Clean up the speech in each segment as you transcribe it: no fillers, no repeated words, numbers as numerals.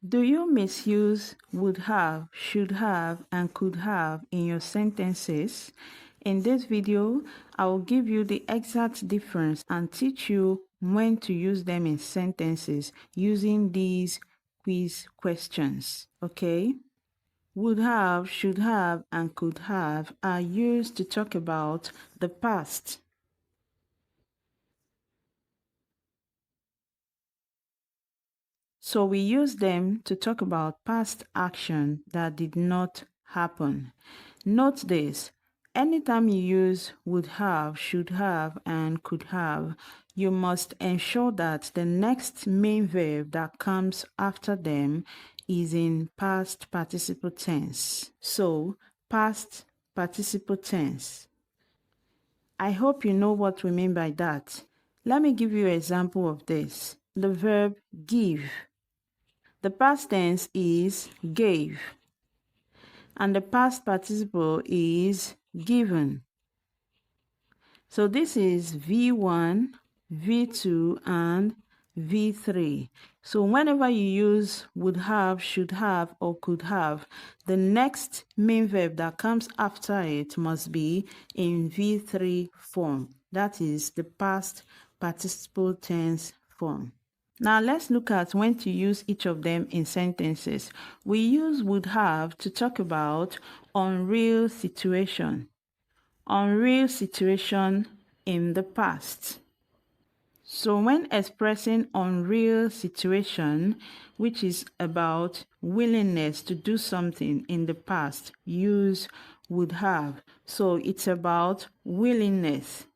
Do you misuse would have, should have, and could have in your sentences? In this video, I will give you the exact difference and teach you when to use them in sentences using these quiz questions. Okay? Would have, should have, and could have are used to talk about the past. So we use them to talk about past action that did not happen. Note this, anytime you use would have, should have, and could have, you must ensure that the next main verb that comes after them is in past participle tense. So, past participle tense. I hope you know what we mean by that. Let me give you an example of this. The verb give. The past tense is gave, and the past participle is given. So this is V1, V2, and V3. So whenever you use would have, should have, or could have, the next main verb that comes after it must be in V3 form. That is the past participle tense form. Now let's look at when to use each of them in sentences. We use would have to talk about unreal situation. Unreal situation in the past. So when expressing unreal situation, which is about willingness to do something in the past, use would have. So it's about willingness.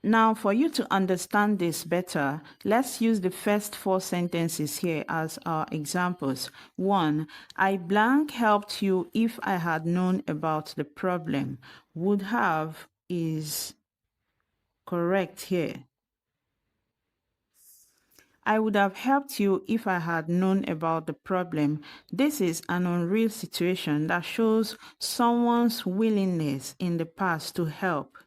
Now, for you to understand this better, let's use the first 4 sentences here as our examples. 1. I blank helped you if I had known about the problem. Would have is correct here. I would have helped you if I had known about the problem. This is an unreal situation that shows someone's willingness in the past to help.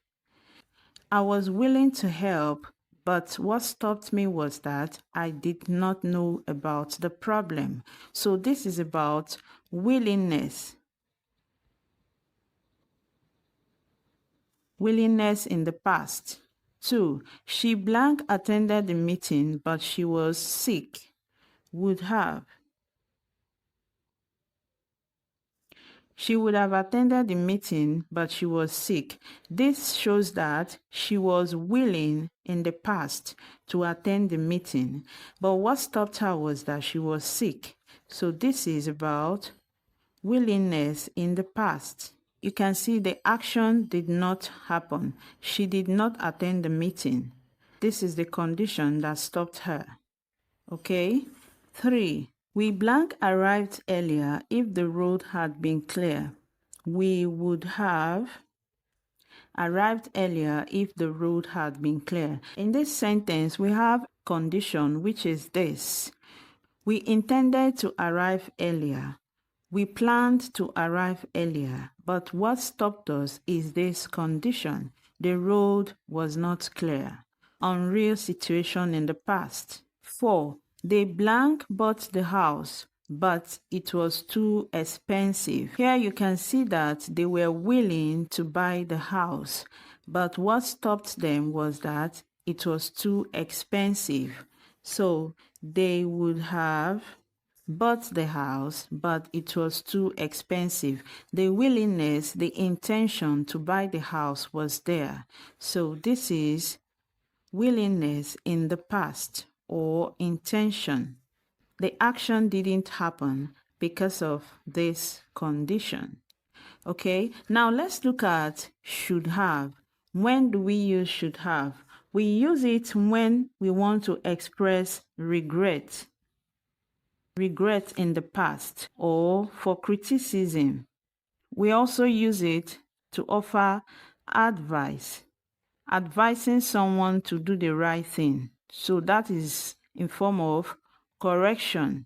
I was willing to help, but what stopped me was that I did not know about the problem. So this is about willingness. Willingness in the past. 2. She blank attended the meeting, but she was sick. Would have. She would have attended the meeting, but she was sick. This shows that she was willing in the past to attend the meeting, but what stopped her was that she was sick. So this is about willingness in the past. You can see the action did not happen. She did not attend the meeting. This is the condition that stopped her. Okay? 3. We blank arrived earlier if the road had been clear. We would have arrived earlier if the road had been clear. In this sentence, we have condition, which is this. We intended to arrive earlier. We planned to arrive earlier, but what stopped us is this condition. The road was not clear. Unreal situation in the past. 4. They blank bought the house, but it was too expensive. Here you can see that they were willing to buy the house, but what stopped them was that it was too expensive. So they would have bought the house, but it was too expensive. The willingness, the intention to buy the house was there. So this is willingness in the past or intention. The action didn't happen because of this condition. Okay, now let's look at should have. When do we use should have? We use it when we want to express regret. Regret in the past or for criticism. We also use it to offer advice, advising someone to do the right thing. So that is in form of correction.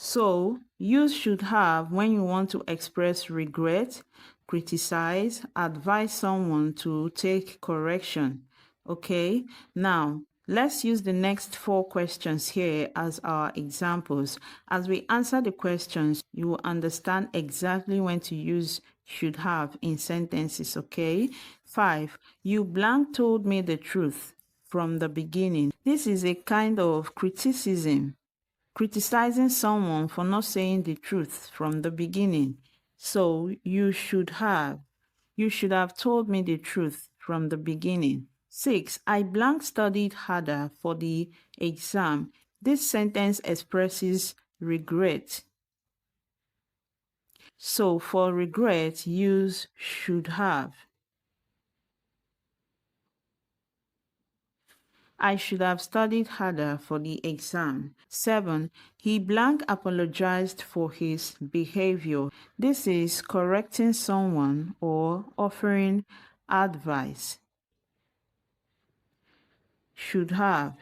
So use should have when you want to express regret, criticize, advise someone to take correction. Okay, now let's use the next 4 questions here as our examples. As we answer the questions, you will understand exactly when to use should have in sentences, okay? 5. You blank told me the truth from the beginning. This is a kind of criticism, criticizing someone for not saying the truth from the beginning. So you should have. You should have told me the truth from the beginning. 6. I blank studied harder for the exam. This sentence expresses regret. So for regret, use should have. I should have studied harder for the exam. 7. He blank apologized for his behavior. This is correcting someone or offering advice. Should have.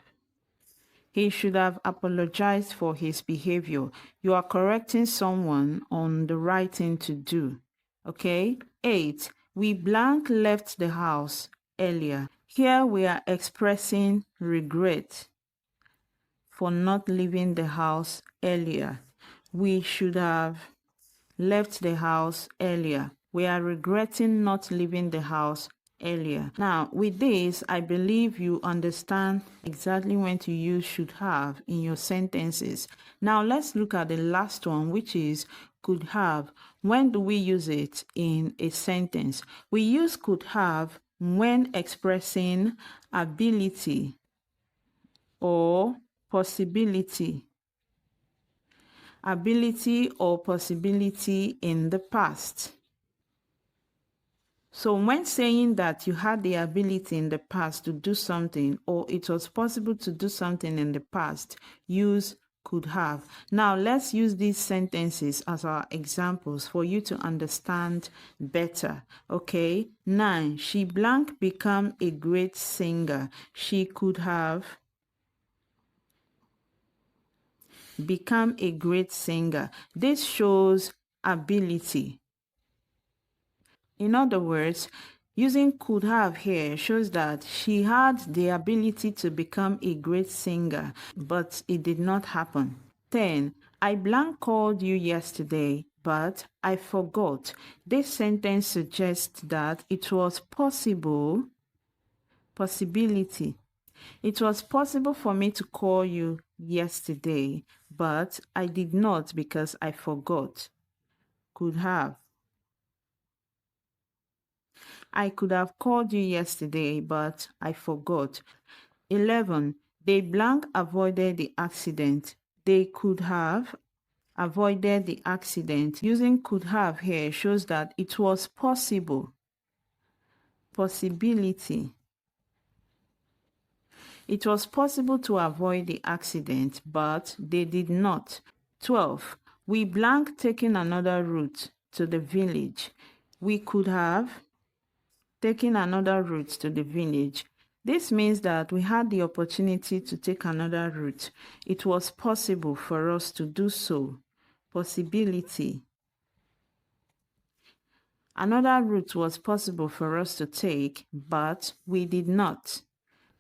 He should have apologized for his behavior. You are correcting someone on the right thing to do. Okay? 8. We blank left the house earlier. Here we are expressing regret for not leaving the house earlier. We should have left the house earlier. We are regretting not leaving the house earlier. Now, with this, I believe you understand exactly when to use should have in your sentences. Now, let's look at the last one, which is could have. When do we use it in a sentence? We use could have when expressing ability or possibility. Ability or possibility in the past. So when saying that you had the ability in the past to do something, or it was possible to do something in the past, use could have. Now let's use these sentences as our examples for you to understand better. Okay, 9. She blank become a great singer. She could have become a great singer. This shows ability. In other words, using could have here shows that she had the ability to become a great singer, but it did not happen. 10. I blank called you yesterday, but I forgot. This sentence suggests that it was possibility. It was possible for me to call you yesterday, but I did not because I forgot. Could have. I could have called you yesterday, but I forgot. 11. They blank avoided the accident. They could have avoided the accident. Using could have here shows that it was possible. Possibility. It was possible to avoid the accident, but they did not. 12. We blank taking another route to the village. We could have taken another route to the village. This means that we had the opportunity to take another route. It was possible for us to do so. Possibility. Another route was possible for us to take, but we did not.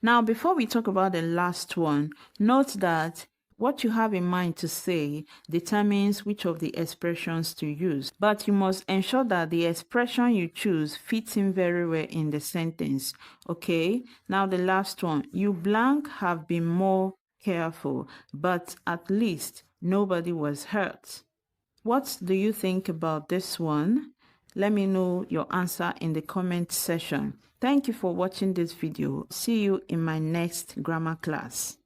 Now, before we talk about the last one, note that what you have in mind to say determines which of the expressions to use, but you must ensure that the expression you choose fits in very well in the sentence. Okay, now the last one. You blank have been more careful, but at least nobody was hurt. What do you think about this one? Let me know your answer in the comment section. Thank you for watching this video. See you in my next grammar class.